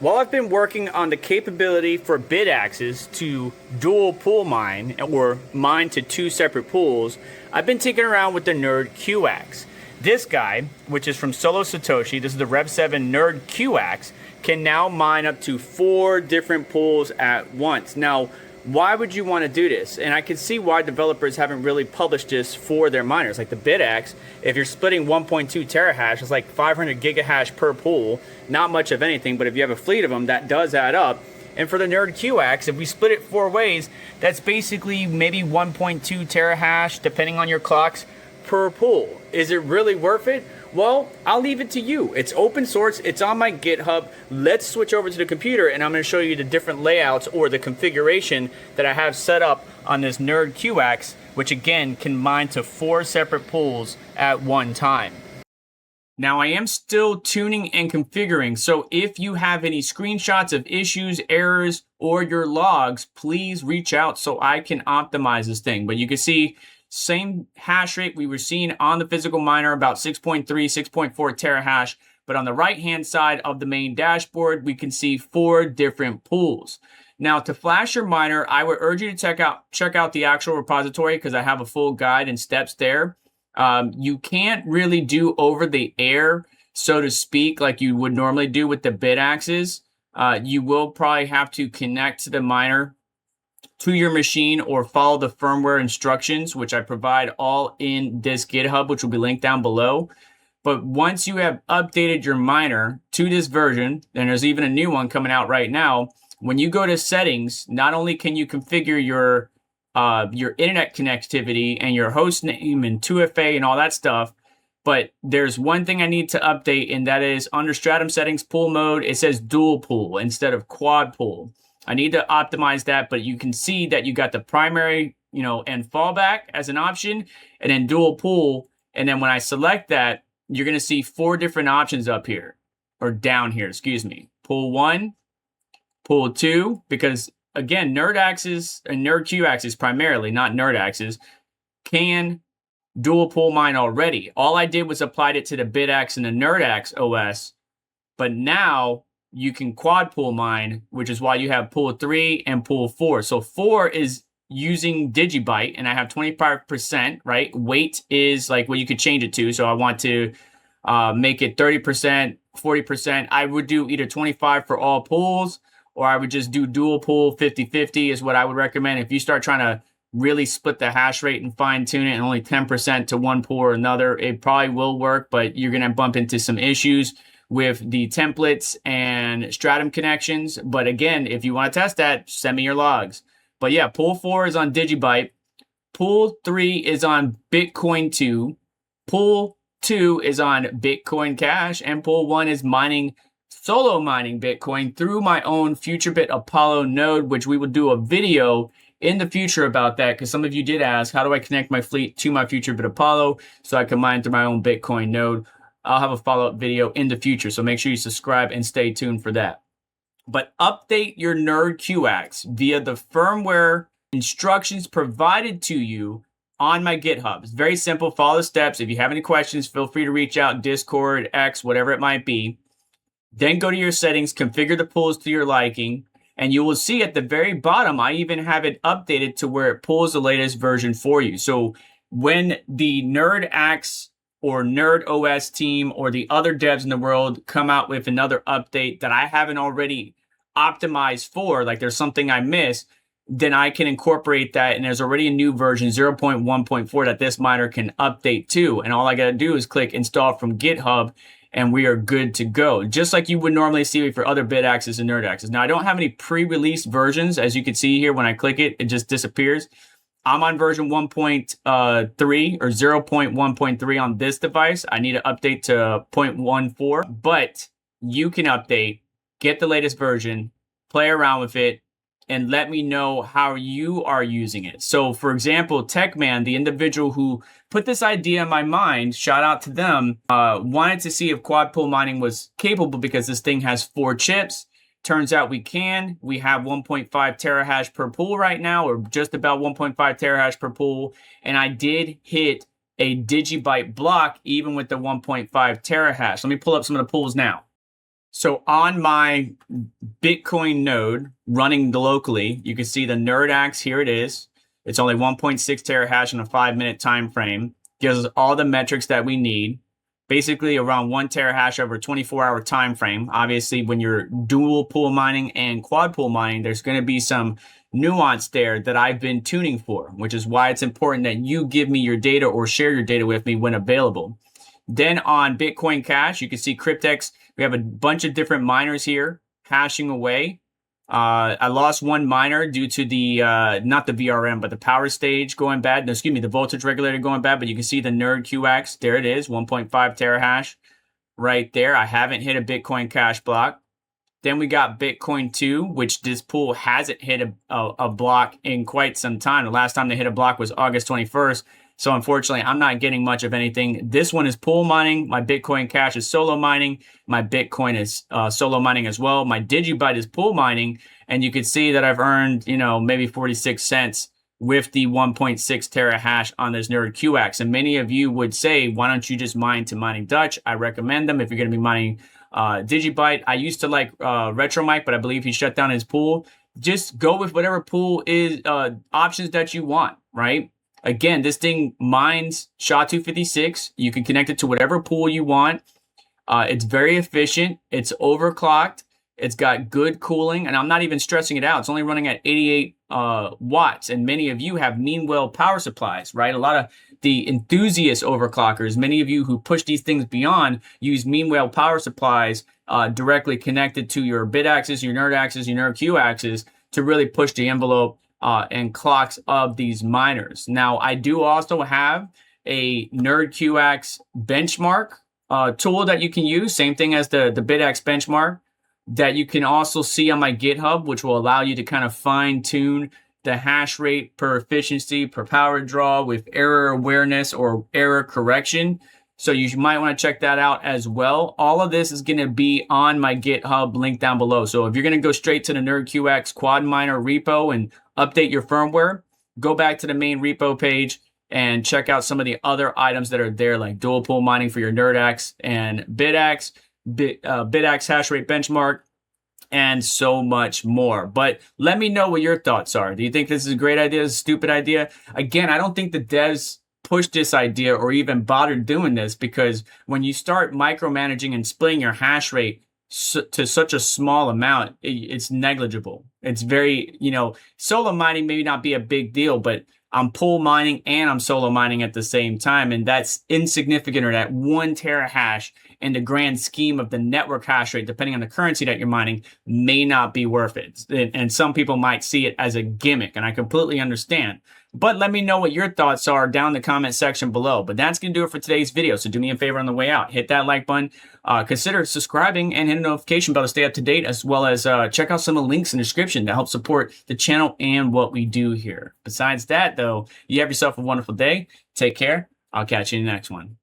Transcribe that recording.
While I've been working on the capability for BitAxes to dual pool mine or mine to two separate pools, I've been tinkering around with the NerdQAxe. This guy, which is from Solo Satoshi, this is the Rev 7 NerdQAxe, can now mine up to 4 different pools at once. Now, why would you want to do this? And I can see why developers haven't really published this for their miners. Like the BitAxe, if you're splitting 1.2 terahash, it's like 500 gigahash per pool. Not much of anything, but if you have a fleet of them, that does add up. And for the NerdQAxe, if we split it 4 ways, that's basically maybe 1.2 terahash, depending on your clocks, per pool. Is it really worth it? Well, I'll leave it to you. It's open source. It's on my GitHub. Let's switch over to the computer, and I'm going to show you the different layouts or the configuration that I have set up on this NerdQAxe, which again can mine to 4 separate pools at one time. Now, I am still tuning and configuring, so if you have any screenshots of issues, errors, or your logs, please reach out so I can optimize this thing. But you can see same hash rate we were seeing on the physical miner, about 6.3, 6.4 terahash. But on the right-hand side of the main dashboard, we can see 4 different pools. Now, to flash your miner, I would urge you to check out the actual repository because I have a full guide and steps there. You can't really do over the air, so to speak, like you would normally do with the BitAxes. You will probably have to connect to the miner to your machine or follow the firmware instructions, which I provide all in this GitHub, which will be linked down below. But once you have updated your miner to this version, and there's even a new one coming out right now, when you go to settings, not only can you configure your internet connectivity and your host name and 2FA and all that stuff, but there's one thing I need to update, and that is under Stratum settings pool mode, it says dual pool instead of quad pool. I need to optimize that, but you can see that you got the primary, and fallback as an option, and then dual pool. And then when I select that, you're going to see 4 different options up here, or down here, excuse me. Pool 1, pool 2, because again, NerdAxes and NerdQAxes primarily, not NerdAxes, can dual pool mine already. All I did was applied it to the BitAxe and the NerdAxe OS, but now you can quad pool mine, which is why you have pool 3 and pool 4. So 4 is using Gigabyte, and I have 25%, right? Weight is like what you could change it to. So I want to make it 30%, 40%. I would do either 25 for all pools, or I would just do dual pool 50-50 is what I would recommend. If you start trying to really split the hash rate and fine tune it and only 10% to one pool or another, it probably will work, but you're going to bump into some issues with the templates and Stratum connections. But again, if you want to test that, send me your logs. But yeah, pool 4 is on Gigabyte. Pool 3 is on Bitcoin 2. Pool 2 is on Bitcoin Cash. And pool 1 is solo mining Bitcoin through my own FutureBit Apollo node, which we will do a video in the future about that, because some of you did ask, how do I connect my fleet to my FutureBit Apollo so I can mine through my own Bitcoin node? I'll have a follow-up video in the future, so make sure you subscribe and stay tuned for that. But update your NerdQAxe via the firmware instructions provided to you on my GitHub. It's very simple. Follow the steps. If you have any questions, feel free to reach out, Discord, X, whatever it might be. Then go to your settings, configure the pools to your liking, and you will see at the very bottom, I even have it updated to where it pulls the latest version for you. So when the NerdQAxe or NerdOS team or the other devs in the world come out with another update that I haven't already optimized for, like there's something I missed, then I can incorporate that. And there's already a new version 0.1.4 that this miner can update to. And all I got to do is click install from GitHub and we are good to go. Just like you would normally see for other BitAxes and NerdAxes. Now, I don't have any pre-released versions. As you can see here, when I click it, it just disappears. I'm on version 1.3 or 0.1.3 on this device. I need to update to 0.14, but you can update, get the latest version, play around with it, and let me know how you are using it. So, for example, Techman, the individual who put this idea in my mind, shout out to them, wanted to see if quad pool mining was capable because this thing has 4 chips. Turns out we can. We have 1.5 terahash per pool right now, or just about 1.5 terahash per pool. And I did hit a Gigabyte block even with the 1.5 terahash. Let me pull up some of the pools now. So on my Bitcoin node running locally, you can see the NerdQAxe. Here it is. It's only 1.6 terahash in a 5-minute time frame. Gives us all the metrics that we need. Basically around 1 terahash over a 24-hour time frame. Obviously, when you're dual pool mining and quad pool mining, there's going to be some nuance there that I've been tuning for, which is why it's important that you give me your data or share your data with me when available. Then on Bitcoin Cash, you can see Cryptex. We have a bunch of different miners here hashing away. I lost one miner due to the, not the VRM, but the power stage going bad. No, excuse me, the voltage regulator going bad. But you can see the NerdQAxe. There it is, 1.5 terahash right there. I haven't hit a Bitcoin Cash block. Then we got Bitcoin 2, which this pool hasn't hit a block in quite some time. The last time they hit a block was August 21st. So unfortunately, I'm not getting much of anything. This one is pool mining. My Bitcoin Cash is solo mining. My Bitcoin is solo mining as well. My Gigabyte is pool mining. And you can see that I've earned, maybe 46 cents with the 1.6 terahash on this NerdQAxe. And many of you would say, why don't you just mine to Mining Dutch? I recommend them if you're going to be mining Gigabyte. I used to like RetroMike, but I believe he shut down his pool. Just go with whatever pool is options that you want, right? Again, this thing mines SHA-256. You can connect it to whatever pool you want. It's very efficient. It's overclocked. It's got good cooling, and I'm not even stressing it out. It's only running at 88 watts, and many of you have Meanwell power supplies, right? A lot of the enthusiast overclockers, many of you who push these things beyond, use Meanwell power supplies directly connected to your BitAxes, your NerdAxes, your NerdQAxes to really push the envelope and clocks of these miners. Now, I do also have a NerdQAxe benchmark tool that you can use, same thing as the BitAxe benchmark, that you can also see on my GitHub, which will allow you to kind of fine tune the hash rate per efficiency, per power draw with error awareness or error correction. So you might want to check that out as well. All of this is going to be on my GitHub link down below. So if you're going to go straight to the NerdQAxe quad miner repo and update your firmware, go back to the main repo page and check out some of the other items that are there, like dual pool mining for your NerdAxe and BitAxe, BitAxe hash rate benchmark, and so much more. But let me know what your thoughts are. Do you think this is a great idea? Is a stupid idea? Again, I don't think the devs pushed this idea or even bothered doing this, because when you start micromanaging and splitting your hash rate to such a small amount, it's negligible. It's very, solo mining may not be a big deal, but I'm pool mining and I'm solo mining at the same time. And that's insignificant, or that 1 terahash in the grand scheme of the network hash rate, depending on the currency that you're mining, may not be worth it. And some people might see it as a gimmick, and I completely understand. But let me know what your thoughts are down in the comment section below. But that's going to do it for today's video. So do me a favor on the way out. Hit that like button. Consider subscribing and hit the notification bell to stay up to date, as well as check out some of the links in the description to help support the channel and what we do here. Besides that, though, you have yourself a wonderful day. Take care. I'll catch you in the next one.